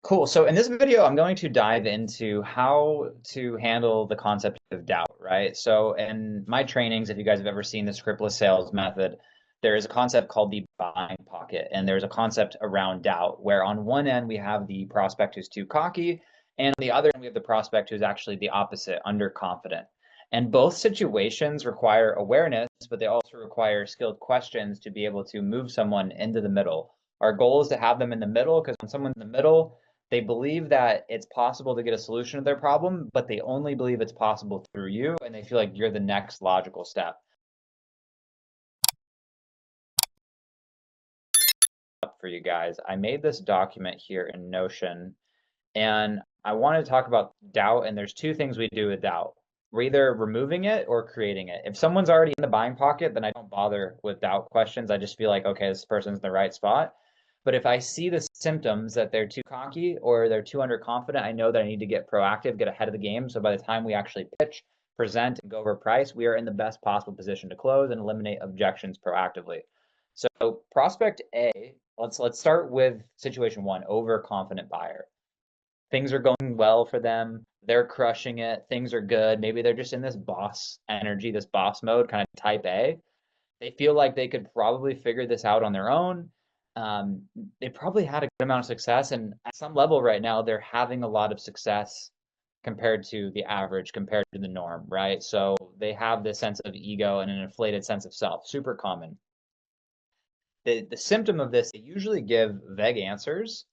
Cool. So in this video, I'm going to dive into how to handle the concept of doubt, right? So in my trainings, if you guys have ever seen the scriptless sales method, there is a concept called the buying pocket, and there's a concept around doubt, where on one end we have the prospect who's too cocky, and on the other end we have the prospect who's actually the opposite, underconfident. And both situations require awareness, but they also require skilled questions to be able to move someone into the middle. Our goal is to have them in the middle because when someone's in the middle, they believe that it's possible to get a solution to their problem, but they only believe it's possible through you, and they feel like you're the next logical step for you guys. I made this document here in Notion, and I want to talk about doubt, and there's two things we do with doubt. We're either removing it or creating it. If someone's already in the buying pocket, then I don't bother with doubt questions. I just feel like, okay, this person's in the right spot. But if I see the symptoms that they're too cocky or they're too underconfident, I know that I need to get proactive, get ahead of the game. So by the time we actually pitch, present, and go over price, we are in the best possible position to close and eliminate objections proactively. So prospect A, let's start with situation one, overconfident buyer. Things are going well for them. They're crushing it. Things are good. Maybe they're just in this boss energy, this boss mode, kind of type A. They feel like they could probably figure this out on their own. Um, they probably had a good amount of success, and at some level right now, they're having a lot of success compared to the average, compared to the norm, right? So they have this sense of ego and an inflated sense of self, super common. The symptom of this, they usually give vague answers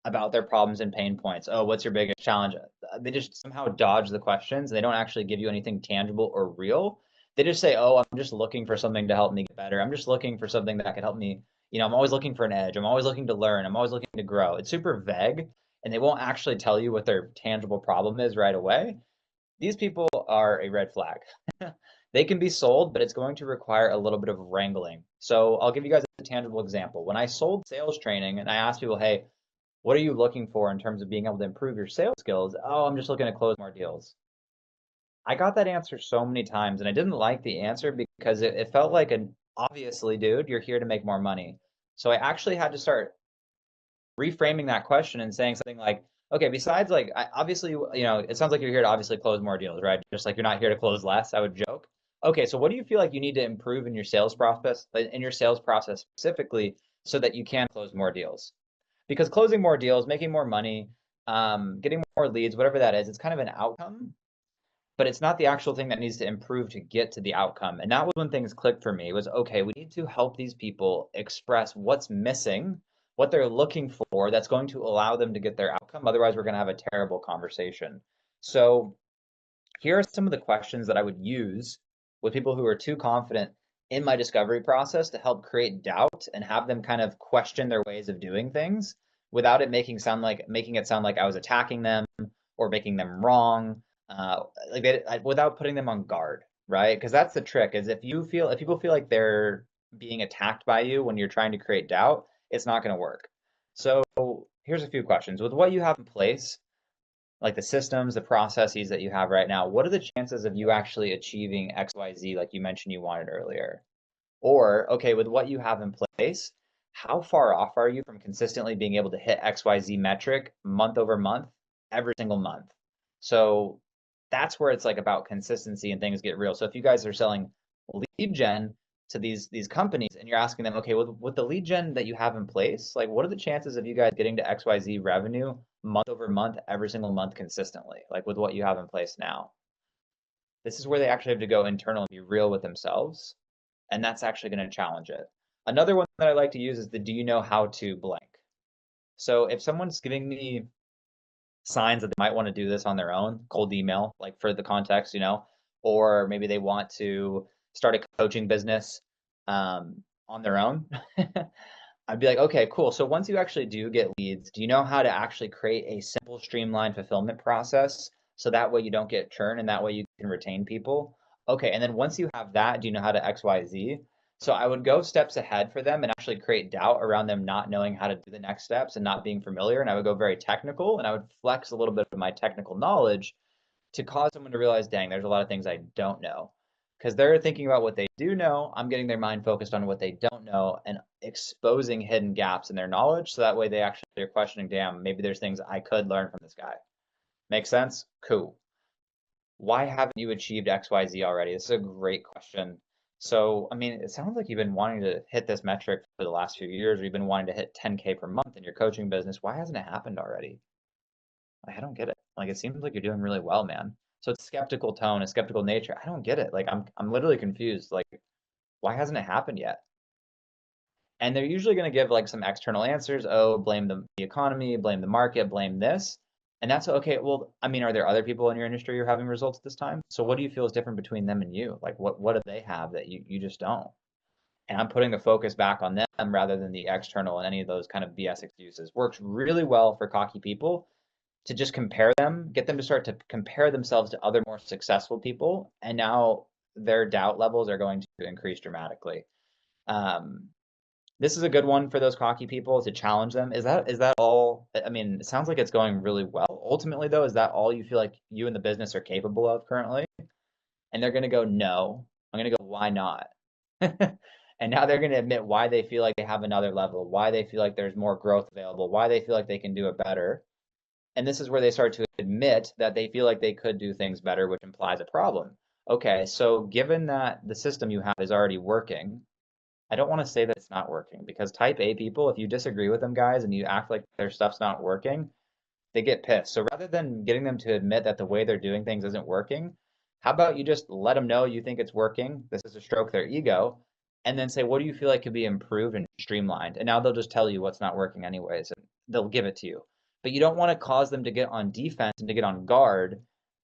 about their problems and pain points. Oh, what's your biggest challenge? They just somehow dodge the questions. They don't actually give you anything tangible or real. They just say, "Oh, I'm just looking for something to help me get better. I'm just looking for something that could help me. I'm always looking for an edge. I'm always looking to learn. I'm always looking to grow." It's super vague, and they won't actually tell you what their tangible problem is right away. These people are a red flag. They can be sold, but it's going to require a little bit of wrangling. So I'll give you guys a tangible example. When I sold sales training and I asked people, hey, what are you looking for in terms of being able to improve your sales skills? Oh, I'm just looking to close more deals. I got that answer so many times and I didn't like the answer because it felt like an obviously, dude, you're here to make more money. So I actually had to start reframing that question and saying something like, okay, besides like, obviously, it sounds like you're here to obviously close more deals, right? Just like you're not here to close less, I would joke. Okay, so what do you feel like you need to improve in your sales process specifically, so that you can close more deals? Because closing more deals, making more money, getting more leads, whatever that is, it's kind of an outcome, but it's not the actual thing that needs to improve to get to the outcome. And that was when things clicked for me was, okay, we need to help these people express what's missing, what they're looking for that's going to allow them to get their outcome. Otherwise, we're going to have a terrible conversation. So here are some of the questions that I would use with people who are too confident in my discovery process to help create doubt and have them kind of question their ways of doing things without making it sound like I was attacking them or making them wrong, without putting them on guard, right? Because that's the trick is if people feel like they're being attacked by you when you're trying to create doubt, it's not going to work. So here's a few questions. With what you have in place, like the systems, the processes that you have right now, what are the chances of you actually achieving XYZ like you mentioned you wanted earlier? Or, okay, with what you have in place, how far off are you from consistently being able to hit XYZ metric month over month, every single month? So that's where it's like about consistency and things get real. So if you guys are selling lead gen to these companies and you're asking them, okay, with the lead gen that you have in place, like what are the chances of you guys getting to XYZ revenue month over month, every single month consistently, like with what you have in place now? This is where they actually have to go internal and be real with themselves, and that's actually going to challenge it. Another one that I like to use is the do you know how to blank. So if someone's giving me signs that they might want to do this on their own, cold email, like for the context, or maybe they want to start a coaching business on their own. I'd be like, okay, cool. So once you actually do get leads, do you know how to actually create a simple, streamlined fulfillment process so that way you don't get churn and that way you can retain people? Okay, and then once you have that, do you know how to XYZ? So I would go steps ahead for them and actually create doubt around them not knowing how to do the next steps and not being familiar. And I would go very technical and I would flex a little bit of my technical knowledge to cause someone to realize, dang, there's a lot of things I don't know. because they're thinking about what they do know. I'm getting their mind focused on what they don't know and exposing hidden gaps in their knowledge. So that way they actually are questioning, damn, maybe there's things I could learn from this guy. Make sense? Cool. Why haven't you achieved XYZ already? This is a great question. So, I mean, it sounds like you've been wanting to hit this metric for the last few years, or you've been wanting to hit 10K per month in your coaching business. Why hasn't it happened already? Like, I don't get it. Like, it seems like you're doing really well, man. So it's skeptical tone, a skeptical nature. I don't get it. Like, I'm literally confused. Like, why hasn't it happened yet? And they're usually going to give like some external answers. Oh, blame the economy, blame the market, blame this. And that's okay. Well, I mean, are there other people in your industry who are having results this time? So what do you feel is different between them and you? Like what do they have that you just don't? And I'm putting the focus back on them rather than the external and any of those kind of BS excuses. Works really well for cocky people to just compare them, get them to start to compare themselves to other more successful people, and now their doubt levels are going to increase dramatically. Um, this is a good one for those cocky people to challenge them. Is that all? I mean, it sounds like it's going really well. Ultimately, though, is that all you feel like you and the business are capable of currently? And they're going to go, no. I'm going to go, why not? And now they're going to admit why they feel like they have another level, why they feel like there's more growth available, why they feel like they can do it better. And this is where they start to admit that they feel like they could do things better, which implies a problem. Okay, so given that the system you have is already working, I don't want to say that it's not working because type A people, if you disagree with them guys and you act like their stuff's not working, they get pissed. So rather than getting them to admit that the way they're doing things isn't working, how about you just let them know you think it's working? This is to stroke their ego, and then say, what do you feel like could be improved and streamlined? And now they'll just tell you what's not working anyways, and they'll give it to you. But you don't want to cause them to get on defense and to get on guard.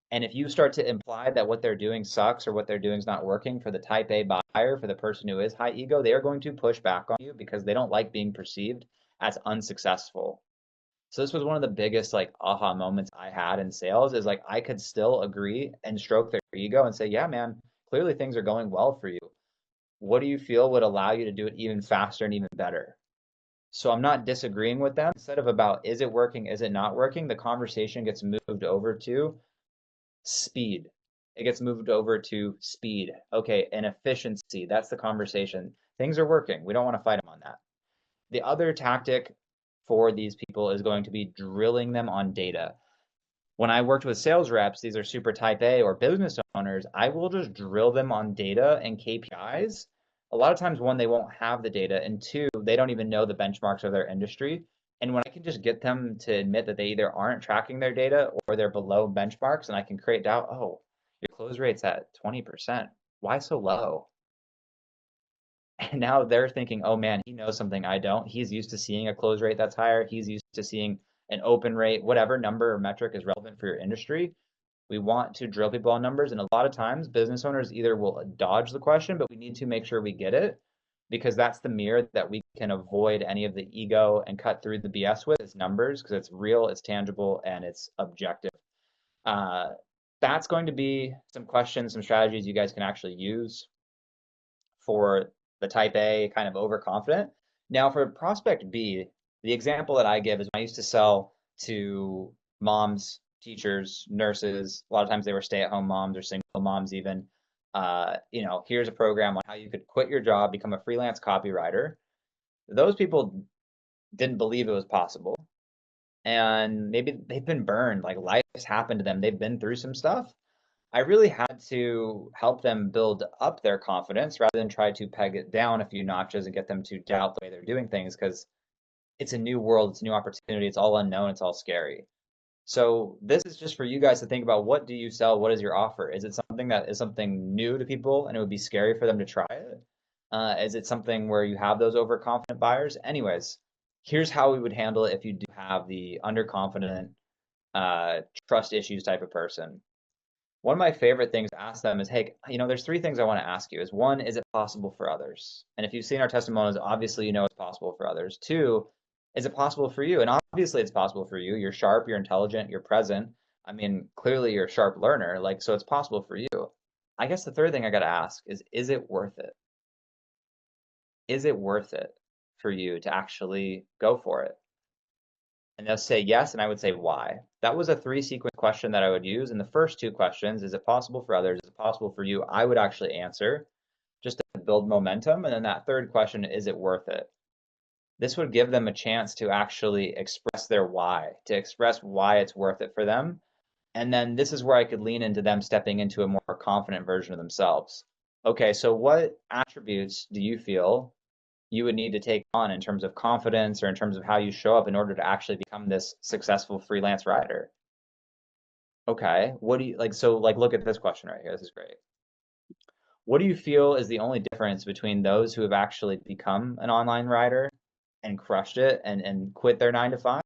And if you start to imply that what they're doing sucks or what they're doing is not working for the type A buyer, for the person who is high ego, they are going to push back on you because they don't like being perceived as unsuccessful. So this was one of the biggest like aha moments I had in sales is like I could still agree and stroke their ego and say, yeah, man, clearly things are going well for you. What do you feel would allow you to do it even faster and even better? So I'm not disagreeing with them. Instead of about is it working, is it not working, the conversation gets moved over to speed. It gets moved over to speed. Okay, and efficiency. That's the conversation. Things are working. We don't want to fight them on that. The other tactic for these people is going to be drilling them on data. When I worked with sales reps, these are super type A or business owners, I will just drill them on data and KPIs. A lot of times, one, they won't have the data, and two, they don't even know the benchmarks of their industry. And when I can just get them to admit that they either aren't tracking their data or they're below benchmarks, and I can create doubt, oh, your close rate's at 20%. Why so low? And now they're thinking, oh man, he knows something I don't. He's used to seeing a close rate that's higher. He's used to seeing an open rate, whatever number or metric is relevant for your industry. We want to drill people on numbers. And a lot of times, business owners either will dodge the question, but we need to make sure we get it because that's the mirror that we can avoid any of the ego and cut through the BS with is numbers because it's real, it's tangible, and it's objective. Uh, that's going to be some questions, some strategies you guys can actually use for the type A kind of overconfident. Now for prospect B, the example that I give is when I used to sell to moms, teachers, nurses. A lot of times they were stay-at-home moms or single moms even. Here's a program on how you could quit your job, become a freelance copywriter. Those people didn't believe it was possible. And maybe they've been burned, like life has happened to them. They've been through some stuff. I really had to help them build up their confidence rather than try to peg it down a few notches and get them to doubt the way they're doing things because it's a new world, it's a new opportunity, it's all unknown, it's all scary. So this is just for you guys to think about what do you sell? What is your offer? Is it something that is something new to people and it would be scary for them to try it? Is it something where you have those overconfident buyers? Anyways, here's how we would handle it if you do have the underconfident, trust issues type of person. One of my favorite things to ask them is, hey, there's three things I want to ask you. Is one, is it possible for others? And if you've seen our testimonials, obviously you know it's possible for others. Two, is it possible for you? And obviously it's possible for you. You're sharp, you're intelligent, you're present. I mean, clearly you're a sharp learner, like so it's possible for you. I guess the third thing I got to ask is it worth it? Is it worth it for you to actually go for it? And they'll say yes, and I would say why. That was a 3-sequence question that I would use. And the first 2 questions, is it possible for others? Is it possible for you? I would actually answer just to build momentum. And then that third question, is it worth it? This would give them a chance to actually express their why, to express why it's worth it for them. And then this is where I could lean into them stepping into a more confident version of themselves. Okay, so what attributes do you feel you would need to take on in terms of confidence or in terms of how you show up in order to actually become this successful freelance writer? Okay, what do you like? So, like, look at this question right here. This is great. What do you feel is the only difference between those who have actually become an online writer and crushed it and quit their 9 to 5?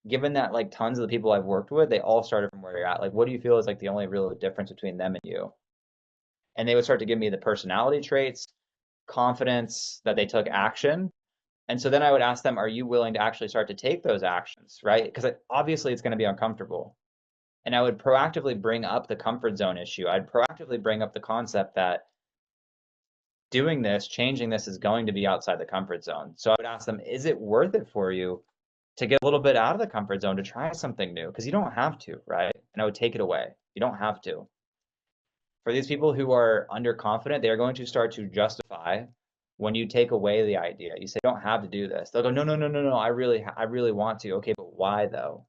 Given that like tons of the people I've worked with, they all started from where you're at. Like, what do you feel is like the only real difference between them and you? And they would start to give me the personality traits, confidence that they took action. And so then I would ask them, are you willing to actually start to take those actions, right? Because obviously it's going to be uncomfortable. And I would proactively bring up the comfort zone issue. I'd proactively bring up the concept that doing this, changing this is going to be outside the comfort zone. So I would ask them, is it worth it for you to get a little bit out of the comfort zone to try something new? Because you don't have to, right? And I would take it away. You don't have to. For these people who are underconfident, they are going to start to justify when you take away the idea. You say, "I don't have to do this." They'll go, "No, no, no, no, no. I really want to." Okay, but why though?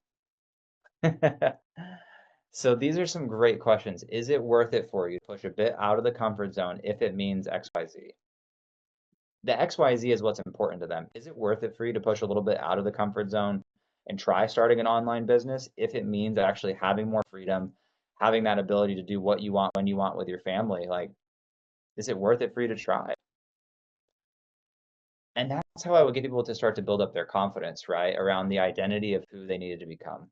So these are some great questions. Is it worth it for you to push a bit out of the comfort zone if it means XYZ? The XYZ is what's important to them. Is it worth it for you to push a little bit out of the comfort zone and try starting an online business if it means actually having more freedom, having that ability to do what you want when you want with your family? Like, is it worth it for you to try? And that's how I would get people to start to build up their confidence, right, around the identity of who they needed to become.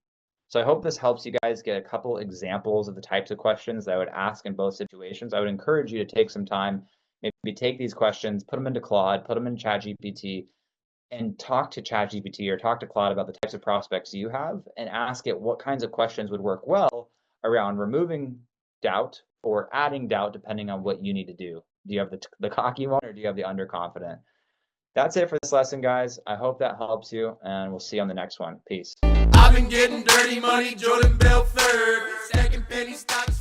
So I hope this helps you guys get a couple examples of the types of questions that I would ask in both situations. I would encourage you to take some time, maybe take these questions, put them into Claude, put them in ChatGPT, and talk to ChatGPT or talk to Claude about the types of prospects you have and ask it what kinds of questions would work well around removing doubt or adding doubt depending on what you need to do. Do you have the cocky one or do you have the underconfident? That's it for this lesson, guys. I hope that helps you, and we'll see you on the next one. Peace. I've been getting dirty money, Jordan Belfort, stacking penny stocks.